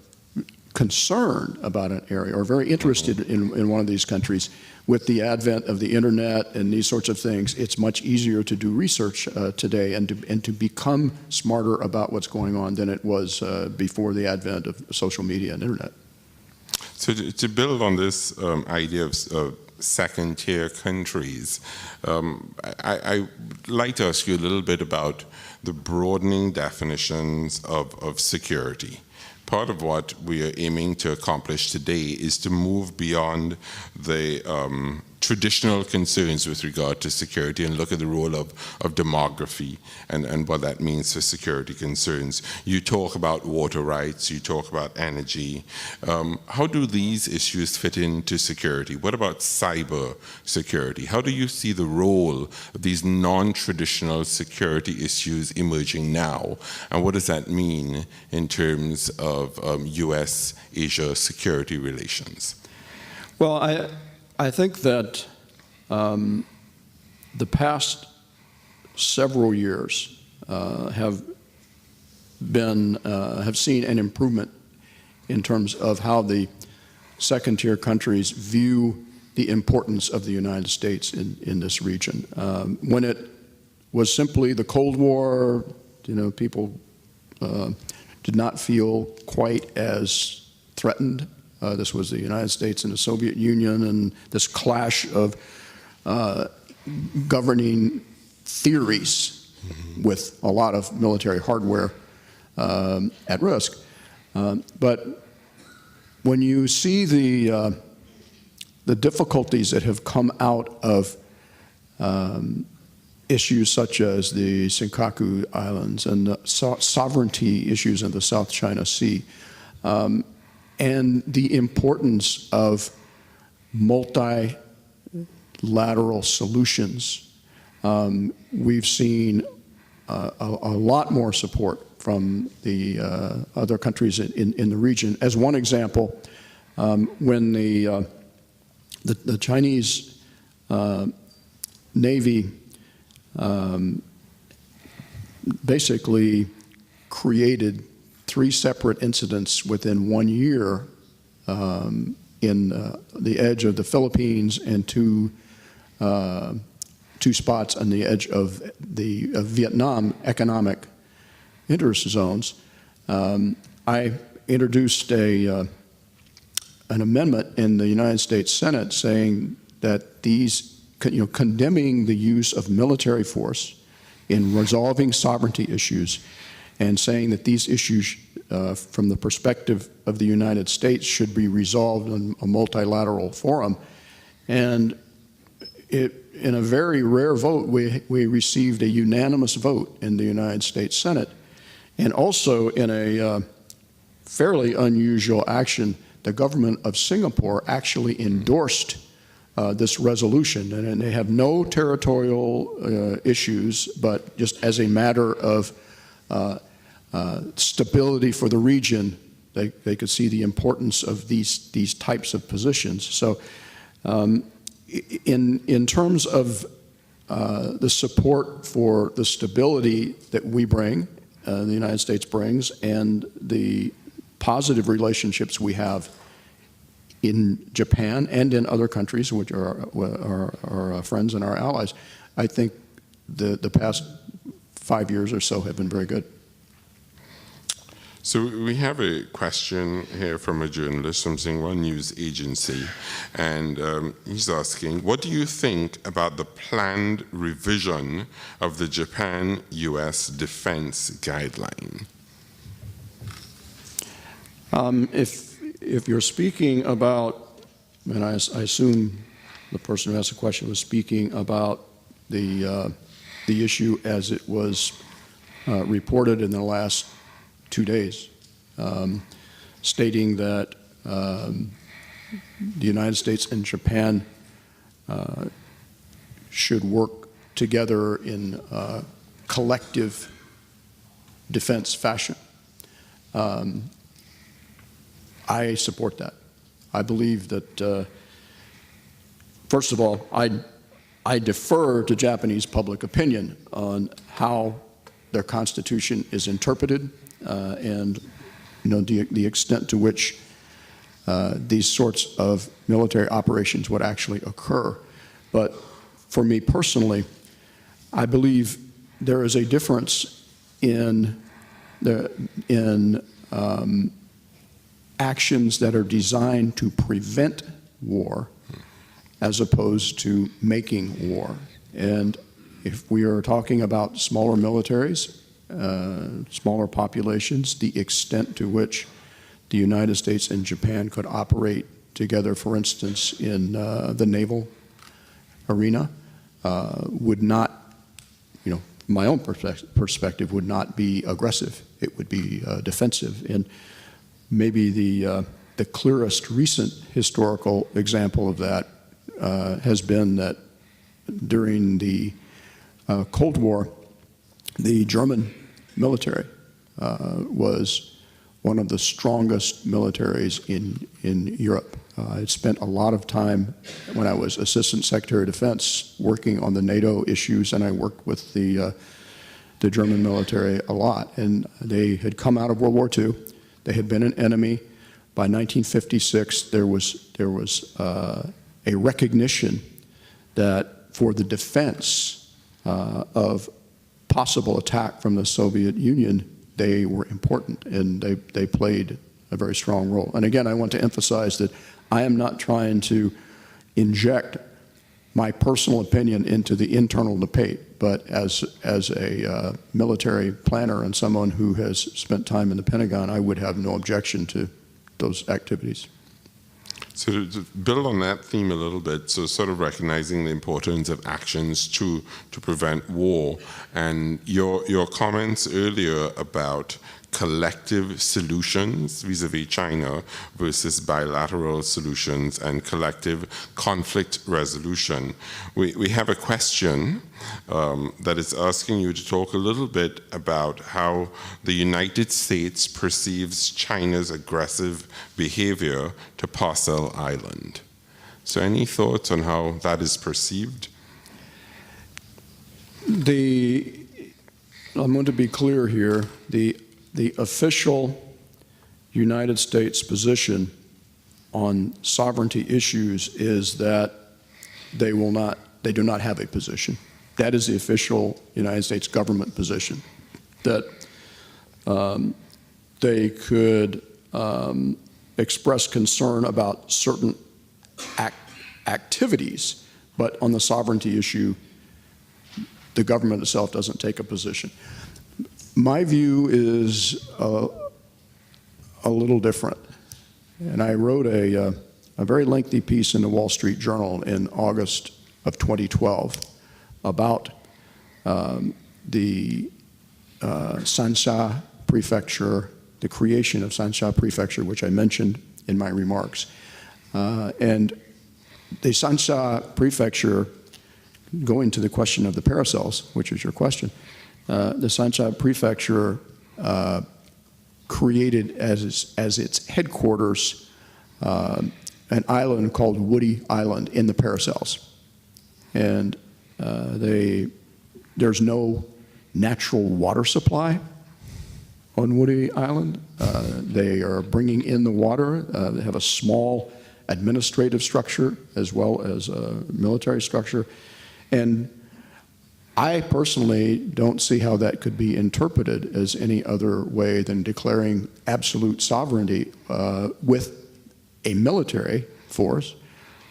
concerned about an area or very interested in one of these countries, with the advent of the internet and these sorts of things, it's much easier to do research today and to become smarter about what's going on than it was before the advent of social media and internet. So to build on this idea of second-tier countries, I'd like to ask you a little bit about the broadening definitions of security. Part of what we are aiming to accomplish today is to move beyond the traditional concerns with regard to security and look at the role of demography and what that means for security concerns. You talk about water rights, you talk about energy. How do these issues fit into security? What about cyber security? How do you see the role of these non-traditional security issues emerging now? And what does that mean in terms of U.S.-Asia security relations? Well, I think that the past several years have seen an improvement in terms of how the second-tier countries view the importance of the United States in this region. When it was simply the Cold War, you know, people did not feel quite as threatened. This was the United States and the Soviet Union, and this clash of governing theories with a lot of military hardware at risk. But when you see the difficulties that have come out of issues such as the Senkaku Islands and the sovereignty issues in the South China Sea, and the importance of multilateral solutions, we've seen a lot more support from the other countries in the region. As one example, when the Chinese Navy basically created 3 separate incidents within 1 year in the edge of the Philippines and two spots on the edge of the Vietnam economic interest zones, I introduced an amendment in the United States Senate saying that condemning the use of military force in resolving sovereignty issues, and saying that these issues from the perspective of the United States should be resolved in a multilateral forum. And in a very rare vote, we received a unanimous vote in the United States Senate. And also in a fairly unusual action, the government of Singapore actually endorsed this resolution. And they have no territorial issues, but just as a matter of stability for the region, they could see the importance of these types of positions. So in terms of the support for the stability that we bring, the United States brings, and the positive relationships we have in Japan and in other countries, which are our friends and our allies, I think the past 5 years or so have been very good. So we have a question here from a journalist from Xinhua News Agency, and he's asking, what do you think about the planned revision of the Japan-U.S. Defense Guideline? If you're speaking about, and I assume the person who asked the question was speaking about the issue as it was reported in the last 2 days, stating that the United States and Japan should work together in collective defense fashion. I support that. I believe that, first of all, I defer to Japanese public opinion on how their constitution is interpreted, and the extent to which these sorts of military operations would actually occur. But for me personally, I believe there is a difference in actions that are designed to prevent war as opposed to making war. And if we are talking about smaller militaries, smaller populations, the extent to which the United States and Japan could operate together, for instance, in the naval arena, would not, my own perspective, would not be aggressive. It would be defensive. And maybe the clearest recent historical example of that has been that during the Cold War, the German military was one of the strongest militaries in Europe. I spent a lot of time when I was Assistant Secretary of Defense working on the NATO issues, and I worked with the German military a lot. And they had come out of World War II. They had been an enemy. By 1956, there was a recognition that for the defense of possible attack from the Soviet Union, they were important, and they played a very strong role. And again, I want to emphasize that I am not trying to inject my personal opinion into the internal debate, but as a military planner and someone who has spent time in the Pentagon, I would have no objection to those activities. So to build on that theme a little bit, so sort of recognizing the importance of actions to prevent war, and your comments earlier about collective solutions vis-a-vis China versus bilateral solutions and collective conflict resolution. We have a question that is asking you to talk a little bit about how the United States perceives China's aggressive behavior to Parcel Island. So any thoughts on how that is perceived? I'm going to be clear here. The official United States position on sovereignty issues is that they do not have a position. That is the official United States government position. That they could express concern about certain activities, but on the sovereignty issue, the government itself doesn't take a position. My view is a little different. And I wrote a very lengthy piece in the Wall Street Journal in August of 2012 about the Sansha Prefecture, the creation of Sansha Prefecture, which I mentioned in my remarks. And the Sansha Prefecture, going to the question of the paracels, which is your question, the Sansha Prefecture created as its headquarters an island called Woody Island in the paracels. And there's no natural water supply on Woody Island. They are bringing in the water. They have a small administrative structure as well as a military structure. And I personally don't see how that could be interpreted as any other way than declaring absolute sovereignty with a military force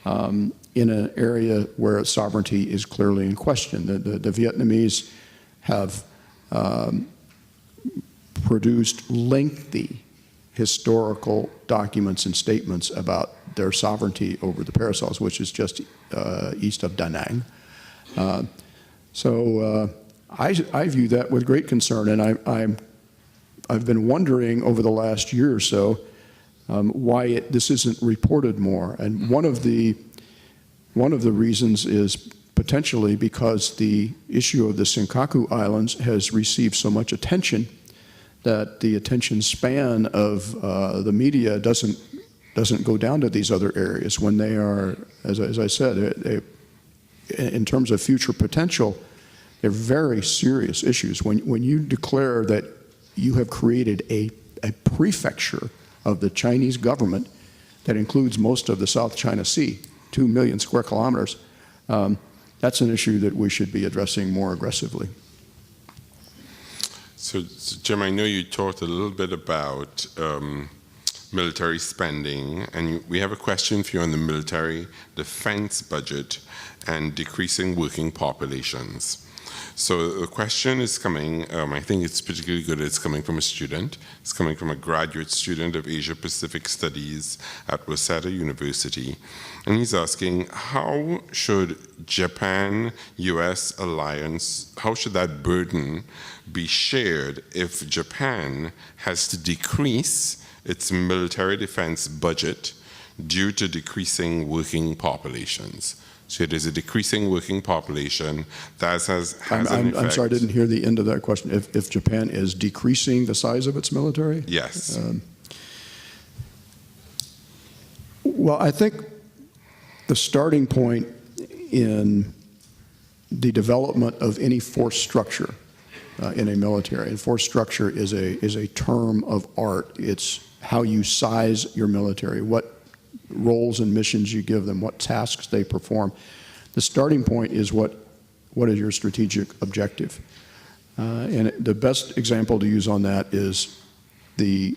in an area where sovereignty is clearly in question. The Vietnamese have produced lengthy historical documents and statements about their sovereignty over the paracels, which is just east of Da Nang. So I view that with great concern, and I've been wondering over the last year or so why this isn't reported more. And one of the reasons is potentially because the issue of the Senkaku Islands has received so much attention that the attention span of the media doesn't go down to these other areas when they are, as I said, in terms of future potential, they're very serious issues. When you declare that you have created a prefecture of the Chinese government that includes most of the South China Sea, 2 million square kilometers, that's an issue that we should be addressing more aggressively. So Jim, I know you talked a little bit about military spending, and we have a question for you on the military defense budget and decreasing working populations. So the question is coming, I think it's particularly good it's coming from a student. It's coming from a graduate student of Asia Pacific Studies at Waseda University. And he's asking, how should Japan-U.S. alliance, how should that burden be shared if Japan has to decrease its military defense budget due to decreasing working populations? So it is a decreasing working population that has an effect. I'm sorry, I didn't hear the end of that question. If Japan is decreasing the size of its military? Yes. Well, I think the starting point in the development of any force structure in a military, and force structure is a term of art. It's how you size your military, what roles and missions you give them, what tasks they perform. The starting point is what is your strategic objective. And the best example to use on that is the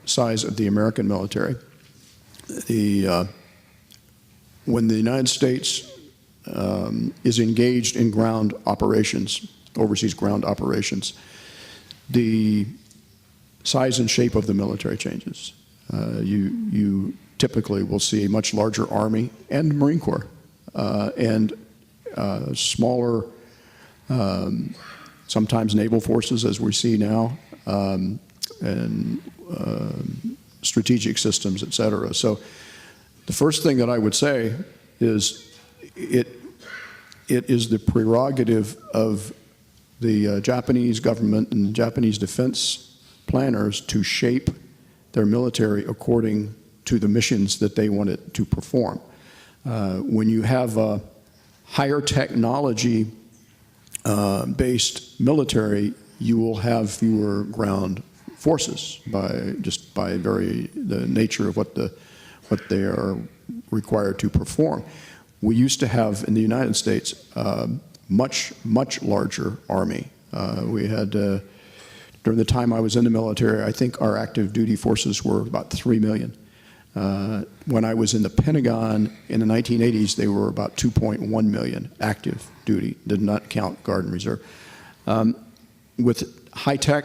size of the American military. When the United States is engaged in ground operations, overseas ground operations, the size and shape of the military changes. You typically will see a much larger Army and Marine Corps and smaller, sometimes naval forces as we see now, and strategic systems, et cetera. So the first thing that I would say is it is the prerogative of the Japanese government and Japanese defense planners to shape their military according to the missions that they want it to perform. When you have a higher technology based military, you will have fewer ground forces by the nature of what they are required to perform. We used to have in the United States much larger army. We had During the time I was in the military, I think our active duty forces were about 3 million. When I was in the Pentagon in the 1980s, they were about 2.1 million active duty, did not count Guard and Reserve. With high-tech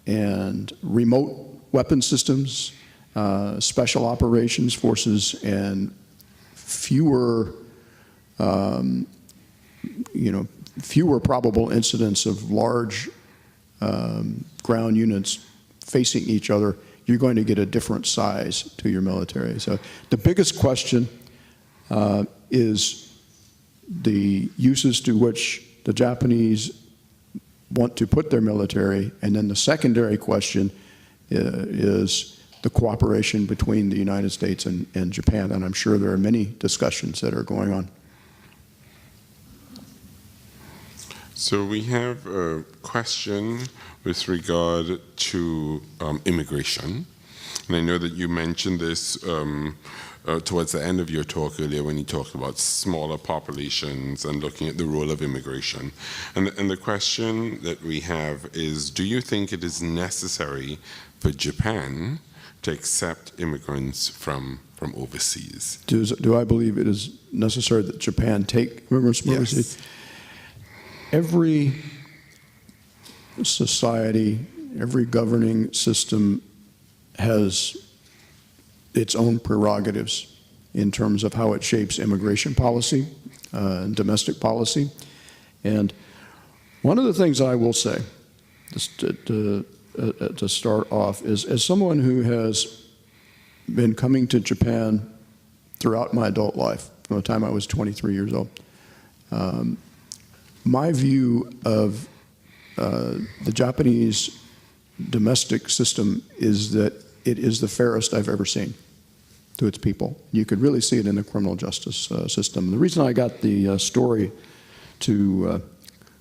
and remote weapon systems, special operations forces, and fewer probable incidents of large ground units facing each other, you're going to get a different size to your military. So the biggest question is the uses to which the Japanese want to put their military, and then the secondary question is the cooperation between the United States and Japan, and I'm sure there are many discussions that are going on. So we have a question with regard to immigration. And I know that you mentioned this towards the end of your talk earlier when you talked about smaller populations and looking at the role of immigration. And the question that we have is, do you think it is necessary for Japan to accept immigrants from overseas? Do I believe it is necessary that Japan take immigrants from overseas? Every society, every governing system has its own prerogatives in terms of how it shapes immigration policy and domestic policy. And one of the things I will say, just to start off, is as someone who has been coming to Japan throughout my adult life, from the time I was 23 years old, my view of the Japanese domestic system is that it is the fairest I've ever seen to its people. You could really see it in the criminal justice system. The reason I got the story to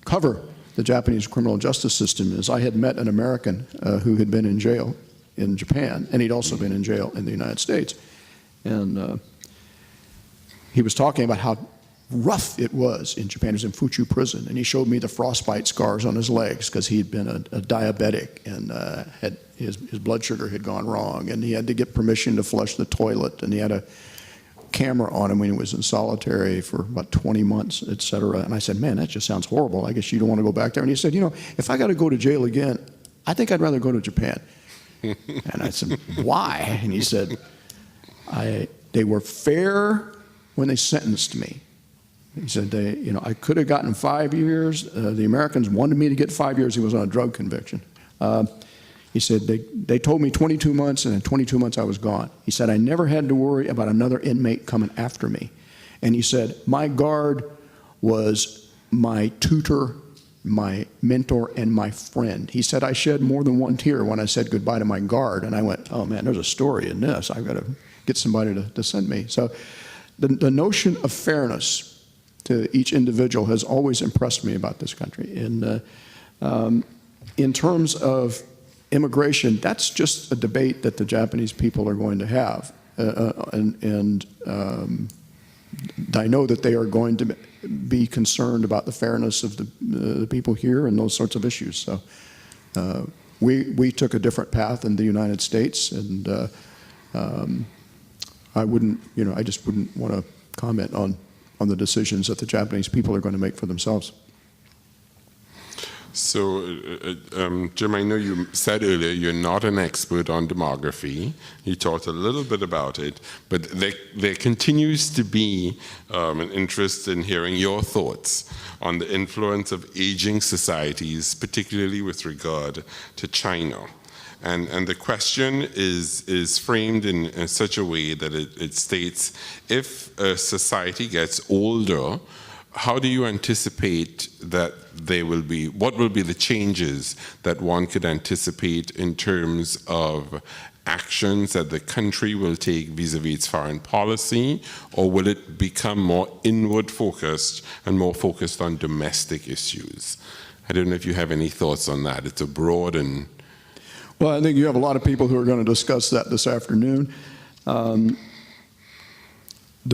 cover the Japanese criminal justice system is I had met an American who had been in jail in Japan, and he'd also been in jail in the United States. And he was talking about how rough it was in Japan. He was in Fuchu prison, and he showed me the frostbite scars on his legs because he had been a diabetic and had his blood sugar had gone wrong, and he had to get permission to flush the toilet, and he had a camera on him when he was in solitary for about 20 months, et cetera. And I said, man, that just sounds horrible. I guess you don't want to go back there. And he said, if I got to go to jail again, I think I'd rather go to Japan. And I said, why? And he said, they were fair when they sentenced me. He said, I could have gotten 5 years. The Americans wanted me to get 5 years. He was on a drug conviction. He said, they told me 22 months, and in 22 months I was gone. He said, I never had to worry about another inmate coming after me. And he said, my guard was my tutor, my mentor, and my friend. He said, I shed more than one tear when I said goodbye to my guard. And I went, oh man, there's a story in this. I've got to get somebody to send me. So the notion of fairness to each individual has always impressed me about this country. And in terms of immigration, that's just a debate that the Japanese people are going to have. And I know that they are going to be concerned about the fairness of the people here and those sorts of issues. So we took a different path in the United States, and I just wouldn't want to comment on the decisions that the Japanese people are going to make for themselves. So, Jim, I know you said earlier you're not an expert on demography. You talked a little bit about it, but there continues to be an interest in hearing your thoughts on the influence of aging societies, particularly with regard to China. And the question is framed in such a way that it states, if a society gets older, how do you anticipate that what will be the changes that one could anticipate in terms of actions that the country will take vis-a-vis its foreign policy, or will it become more inward focused and more focused on domestic issues? I don't know if you have any thoughts on that. It's a broad and... Well, I think you have a lot of people who are going to discuss that this afternoon. The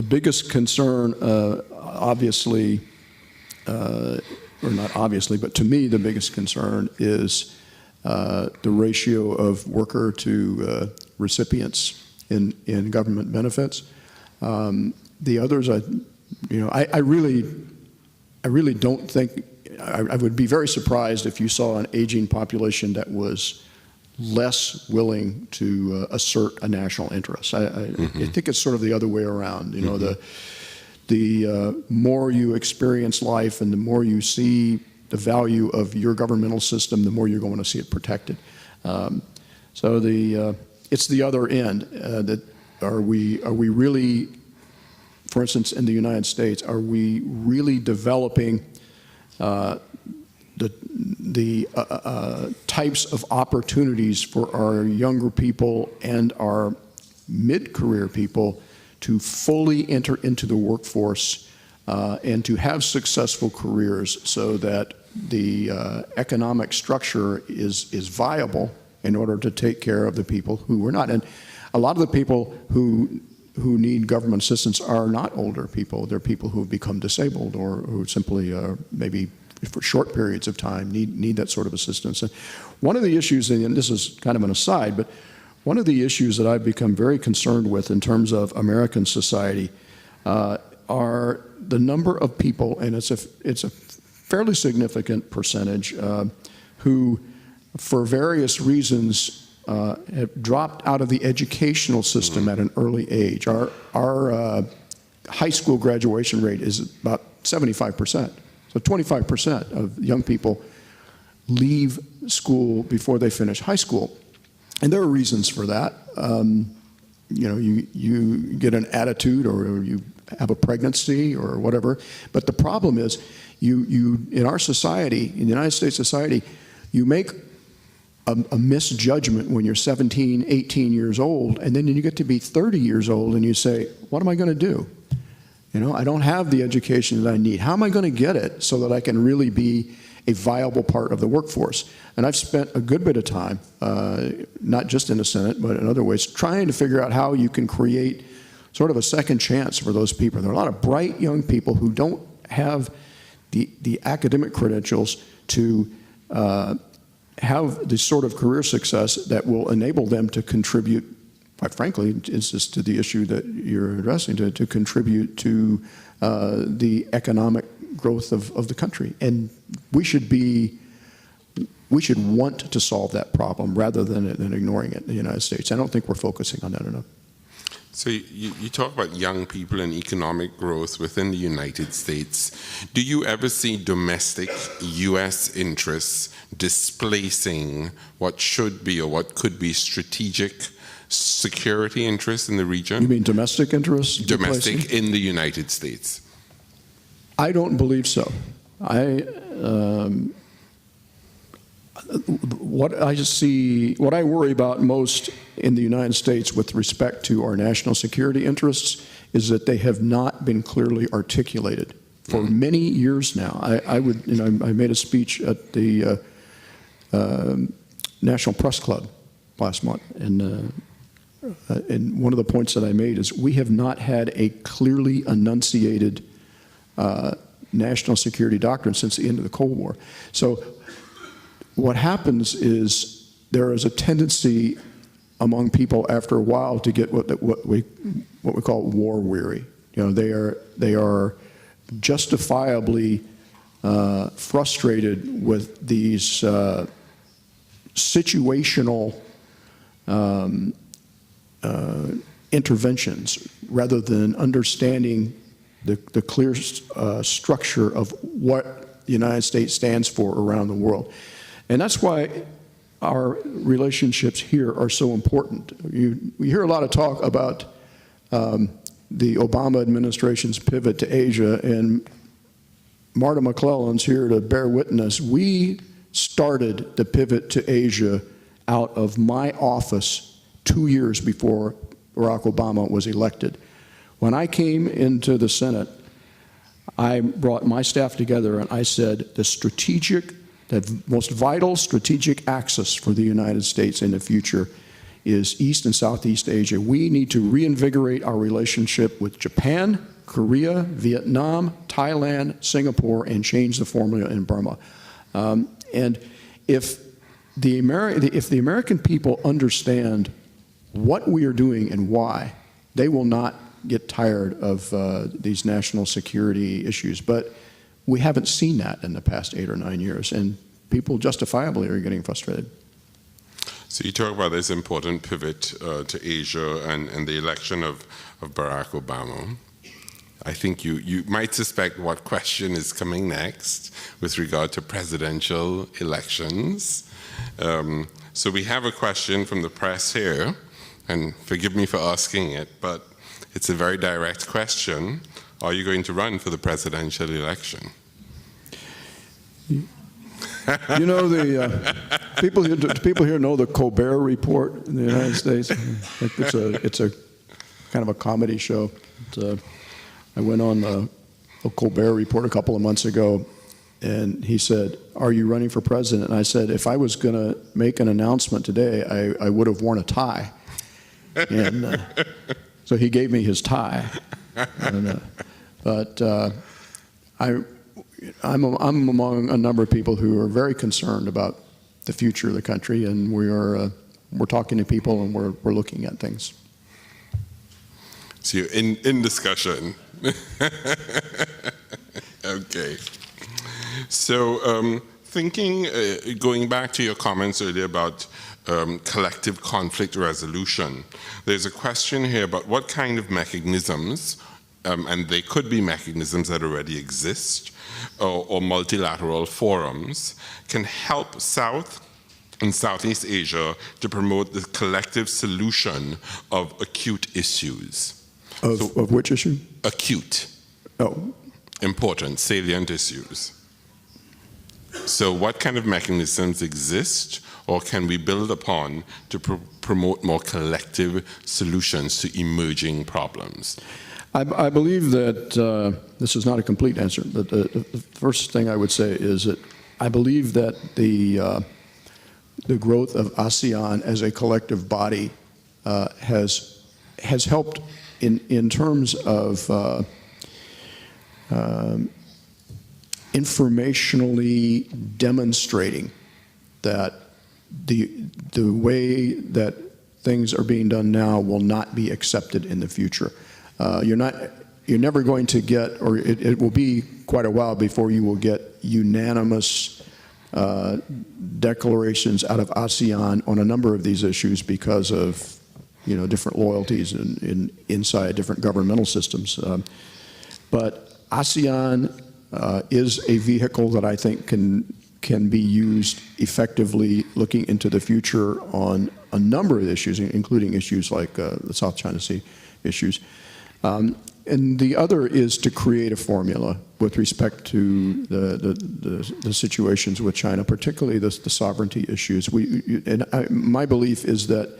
biggest concern, obviously, or not obviously, but to me the biggest concern is the ratio of worker to recipients in government benefits. The others, I really don't think, I would be very surprised if you saw an aging population that was less willing to assert a national interest. I think it's sort of the other way around. The more you experience life and the more you see the value of your governmental system, the more you're going to see it protected. So it's the other end. That are we really, for instance, in the United States, are we really developing the types of opportunities for our younger people and our mid-career people to fully enter into the workforce and to have successful careers, so that the economic structure is viable in order to take care of the people who are not. And a lot of the people who need government assistance are not older people. They're people who have become disabled or who simply maybe for short periods of time need that sort of assistance. And one of the issues, and this is kind of an aside, but one of the issues that I've become very concerned with in terms of American society are the number of people, and it's a fairly significant percentage, who, for various reasons, have dropped out of the educational system at an early age. Our high school graduation rate is about 75%. So 25% of young people leave school before they finish high school. And there are reasons for that. You get an attitude, or you have a pregnancy or whatever. But the problem is, you in our society, in the United States society, you make a misjudgment when you're 17, 18 years old, and then you get to be 30 years old and you say, what am I going to do? I don't have the education that I need. How am I going to get it so that I can really be a viable part of the workforce? And I've spent a good bit of time, not just in the Senate, but in other ways, trying to figure out how you can create sort of a second chance for those people. There are a lot of bright young people who don't have the academic credentials to have the sort of career success that will enable them to contribute, quite frankly, it's just to the issue that you're addressing, to contribute to the economic growth of the country. And we should want to solve that problem rather than ignoring it in the United States. I don't think we're focusing on that enough. So you talk about young people and economic growth within the United States. Do you ever see domestic U.S. interests displacing what should be or what could be strategic security interests in the region? You mean domestic interests? Domestic in the United States. I don't believe so. What I worry about most in the United States with respect to our national security interests is that they have not been clearly articulated for many years now. I made a speech at the National Press Club last month, and one of the points that I made is we have not had a clearly enunciated national security doctrine since the end of the Cold War. So what happens is there is a tendency among people after a while to get what we call war weary. They are justifiably frustrated with these situational interventions rather than understanding the clear structure of what the United States stands for around the world. And that's why our relationships here are so important. We hear a lot of talk about the Obama administration's pivot to Asia, and Marta McClellan's here to bear witness. We started the pivot to Asia out of my office 2 years before Barack Obama was elected. When I came into the Senate, I brought my staff together and I said, the most vital strategic axis for the United States in the future is East and Southeast Asia. We need to reinvigorate our relationship with Japan, Korea, Vietnam, Thailand, Singapore, and change the formula in Burma. And if if the American people understand what we are doing and why, they will not get tired of these national security issues. But we haven't seen that in the past 8 or 9 years, and people justifiably are getting frustrated. So you talk about this important pivot to Asia and the election of Barack Obama. I think you might suspect what question is coming next with regard to presidential elections. So we have a question from the press here, and forgive me for asking it, but it's a very direct question. Are you going to run for the presidential election? You know, the people here know the Colbert Report in the United States. It's a kind of a comedy show. I went on the Colbert Report a couple of months ago, and he said, "Are you running for president?" And I said, "If I was going to make an announcement today, I would have worn a tie." And so he gave me his tie. But I'm among a number of people who are very concerned about the future of the country, and we're talking to people and we're looking at things. So you're in discussion. Okay. So going back to your comments earlier about collective conflict resolution, there's a question here about what kind of mechanisms, and they could be mechanisms that already exist, or multilateral forums, can help South and Southeast Asia to promote the collective solution of acute issues. Of which issue? Acute. Oh. Important, salient issues. So what kind of mechanisms exist or can we build upon to promote more collective solutions to emerging problems? I believe that this is not a complete answer, but the first thing I would say is that I believe that the growth of ASEAN as a collective body has helped in terms of informationally demonstrating that the way that things are being done now will not be accepted in the future. You're never going to get, or it will be quite a while before you will get unanimous declarations out of ASEAN on a number of these issues because of different loyalties inside different governmental systems. But ASEAN is a vehicle that I think can be used effectively looking into the future on a number of issues, including issues like the South China Sea issues. And the other is to create a formula with respect to the situations with China, particularly the sovereignty issues. My belief is that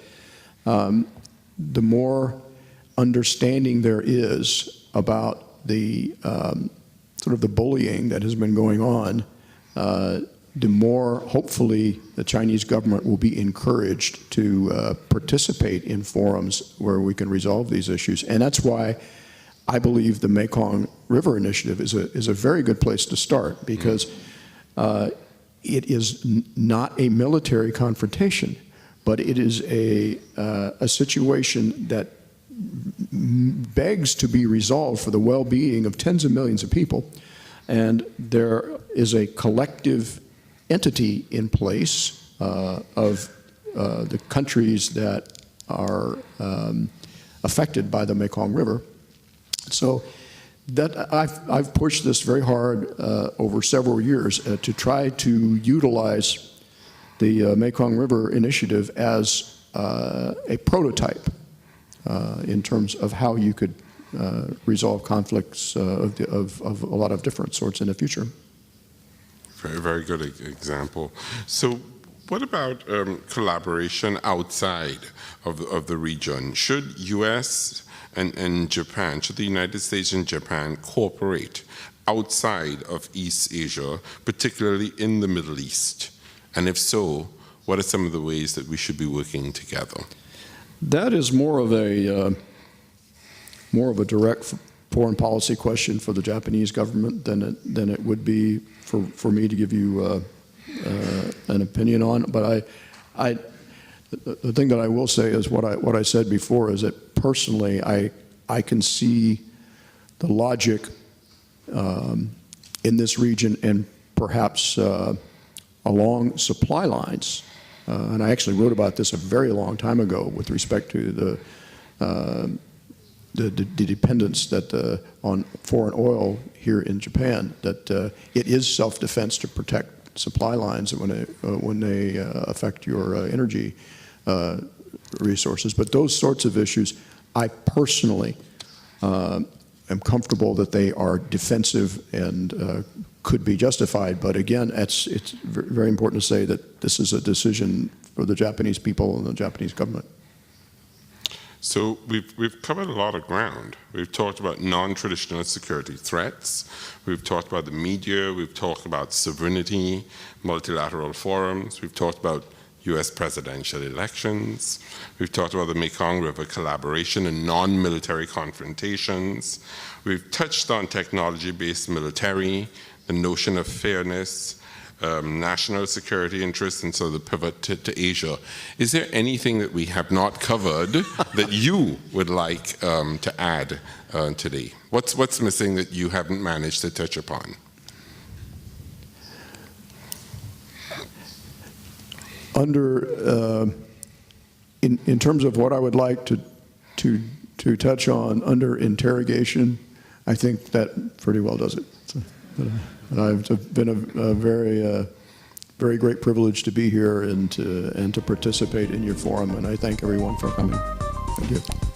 the more understanding there is about the sort of the bullying that has been going on, the more hopefully the Chinese government will be encouraged to participate in forums where we can resolve these issues. And that's why I believe the Mekong River Initiative is a very good place to start, because it is not a military confrontation, but it is a situation that begs to be resolved for the well-being of tens of millions of people. And there is a collective entity in place of the countries that are affected by the Mekong River. So that I've pushed this very hard over several years to try to utilize the Mekong River Initiative as a prototype in terms of how you could resolve conflicts of a lot of different sorts in the future. Very, very good example. So what about collaboration outside of the region? Should U.S. and Japan, should the United States and Japan cooperate outside of East Asia, particularly in the Middle East? And if so, what are some of the ways that we should be working together? That is more of a direct foreign policy question for the Japanese government than it would be for me to give you an opinion on. But the thing that I will say is what I said before is that personally I can see the logic in this region and perhaps along supply lines. And I actually wrote about this a very long time ago with respect to the dependence that on foreign oil here in Japan, that it is self-defense to protect supply lines when they affect your energy resources. But those sorts of issues, I personally am comfortable that they are defensive and could be justified. But again, it's very important to say that this is a decision for the Japanese people and the Japanese government. So we've covered a lot of ground. We've talked about non-traditional security threats. We've talked about the media. We've talked about sovereignty, multilateral forums. We've talked about U.S. presidential elections. We've talked about the Mekong River collaboration and non-military confrontations. We've touched on technology-based military, the notion of fairness, national security interests, and so the pivot to Asia. Is there anything that we have not covered that you would like to add today? What's missing that you haven't managed to touch upon? In terms of what I would like to touch on under interrogation, I think that pretty well does it. I've been a very great privilege to be here and to participate in your forum, and I thank everyone for coming. Thank you.